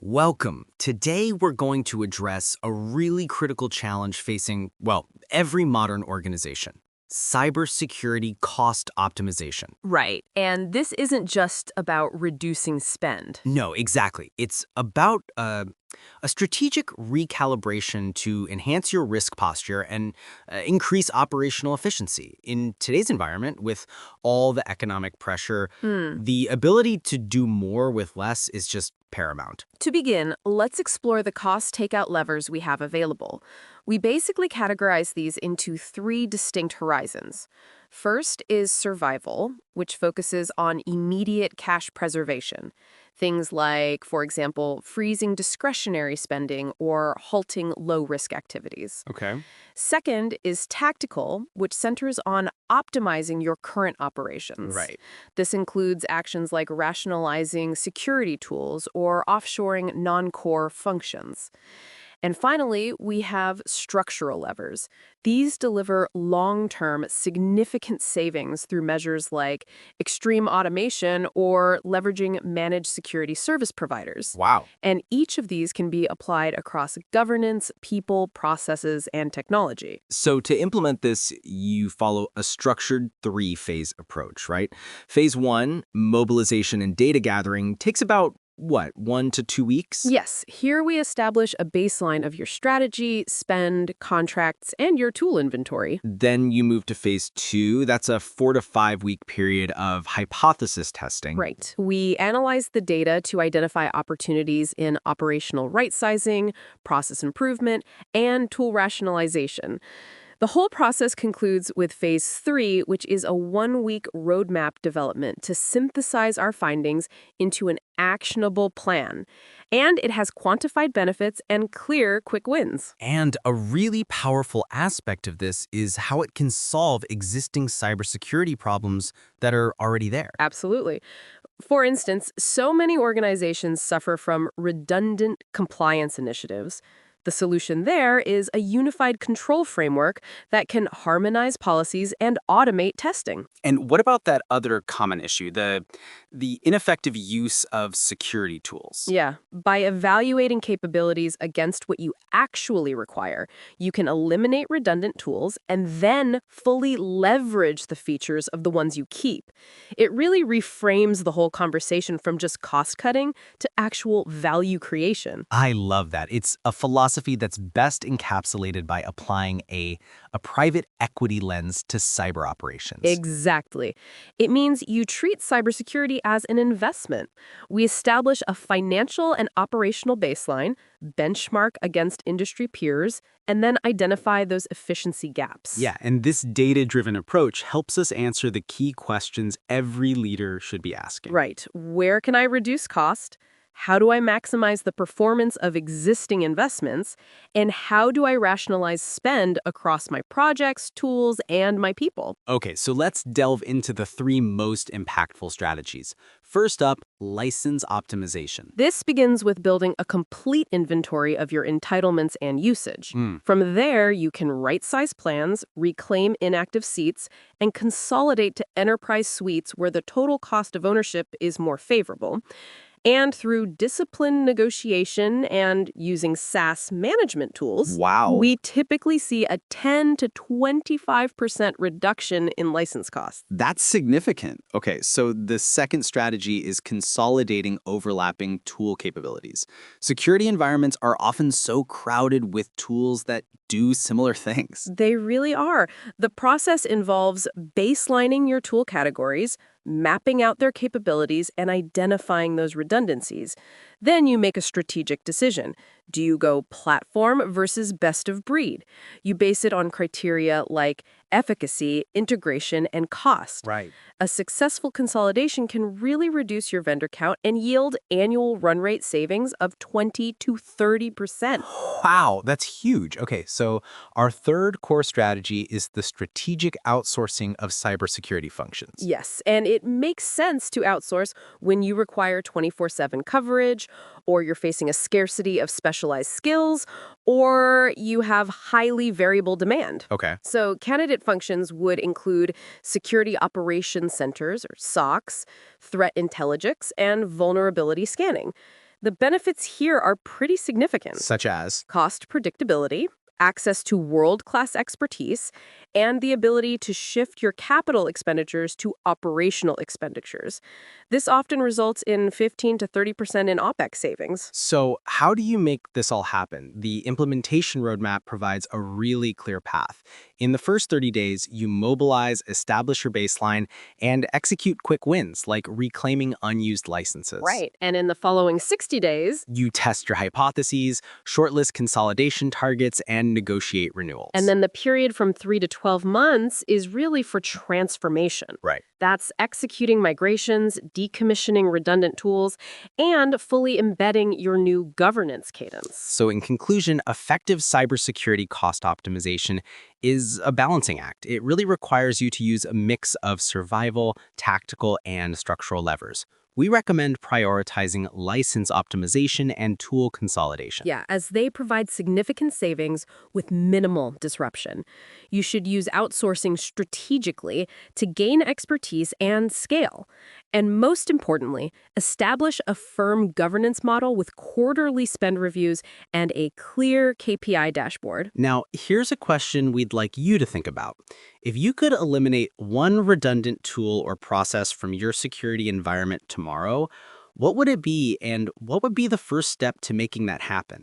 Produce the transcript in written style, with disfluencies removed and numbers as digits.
Welcome. Today we're going to address a really critical challenge facing, well, every modern organization: cybersecurity cost optimization. Right. And this isn't just about reducing spend. No, exactly. It's about a strategic recalibration to enhance your risk posture and increase operational efficiency. In today's environment, with all the economic pressure, Hmm. the ability to do more with less is just paramount. To begin, let's explore the cost takeout levers we have available. We basically categorize these into three distinct horizons. First is survival, which focuses on immediate cash preservation. Things like, for example, freezing discretionary spending or halting low-risk activities. Okay. Second is tactical, which centers on optimizing your current operations. Right. This includes actions like rationalizing security tools or offshoring non-core functions. And finally, we have structural levers. These deliver long-term, significant savings through measures like extreme automation or leveraging managed security service providers. Wow. And each of these can be applied across governance, people, processes, and technology. So to implement this, you follow a structured three-phase approach, right? Phase one, mobilization and data gathering, takes about, what, 1 to 2 weeks? Yes, here we establish a baseline of your strategy, spend, contracts, and your tool inventory. Then you move to phase two. That's a 4 to 5 week period of hypothesis testing. Right. We analyze the data to identify opportunities in operational right-sizing, process improvement, and tool rationalization. The whole process concludes with phase three, which is a one-week roadmap development to synthesize our findings into an actionable plan. And it has quantified benefits and clear, quick wins. And a really powerful aspect of this is how it can solve existing cybersecurity problems that are already there. Absolutely. For instance, so many organizations suffer from redundant compliance initiatives. The solution there is a unified control framework that can harmonize policies and automate testing. And what about that other common issue, the ineffective use of security tools? Yeah, by evaluating capabilities against what you actually require, you can eliminate redundant tools and then fully leverage the features of the ones you keep. It really reframes the whole conversation from just cost cutting to actual value creation. I love that. It's a philosophy that's best encapsulated by applying a private equity lens to cyber operations. Exactly. It means you treat cybersecurity as an investment. We establish a financial and operational baseline, benchmark against industry peers, and then identify those efficiency gaps. Yeah, and this data-driven approach helps us answer the key questions every leader should be asking. Right. Where can I reduce cost? How do I maximize the performance of existing investments? And how do I rationalize spend across my projects, tools, and my people? Okay, so let's delve into the three most impactful strategies. First up, license optimization. This begins with building a complete inventory of your entitlements and usage. Mm. From there, you can right-size plans, reclaim inactive seats, and consolidate to enterprise suites where the total cost of ownership is more favorable. And through disciplined negotiation and using SaaS management tools, Wow. we typically see a 10 to 25% reduction in license costs. That's significant. Okay, so the second strategy is consolidating overlapping tool capabilities. Security environments are often so crowded with tools that do similar things. They really are. The process involves baselining your tool categories, mapping out their capabilities, and identifying those redundancies. Then you make a strategic decision. Do you go platform versus best of breed? You base it on criteria like efficacy, integration, and cost. Right. A successful consolidation can really reduce your vendor count and yield annual run rate savings of 20 to 30%. Wow, that's huge. Okay, so our third core strategy is the strategic outsourcing of cybersecurity functions. Yes, and it makes sense to outsource when you require 24/7 coverage, or you're facing a scarcity of specialized skills, or you have highly variable demand. Okay. So candidate functions would include security operations centers, or SOCs, threat intelligence, and vulnerability scanning. The benefits here are pretty significant. Such as? Cost predictability, access to world-class expertise, and the ability to shift your capital expenditures to operational expenditures. This often results in 15 to 30% in OpEx savings. So, how do you make this all happen? The implementation roadmap provides a really clear path. In the first 30 days, you mobilize, establish your baseline, and execute quick wins like reclaiming unused licenses. Right. And in the following 60 days, You test your hypotheses, shortlist consolidation targets, and negotiate renewals. and then the period from 3 to 12 months is really for transformation. Right. That's executing migrations, decommissioning redundant tools, and fully embedding your new governance cadence. So, in conclusion, effective cybersecurity cost optimization is a balancing act. It really requires you to use a mix of survival, tactical, and structural levers. We recommend prioritizing license optimization and tool consolidation. Yeah, as they provide significant savings with minimal disruption. You should use outsourcing strategically to gain expertise and scale. And most importantly, establish a firm governance model with quarterly spend reviews and a clear KPI dashboard. Now, here's a question we'd like you to think about. If you could eliminate one redundant tool or process from your security environment tomorrow, what would it be and what would be the first step to making that happen?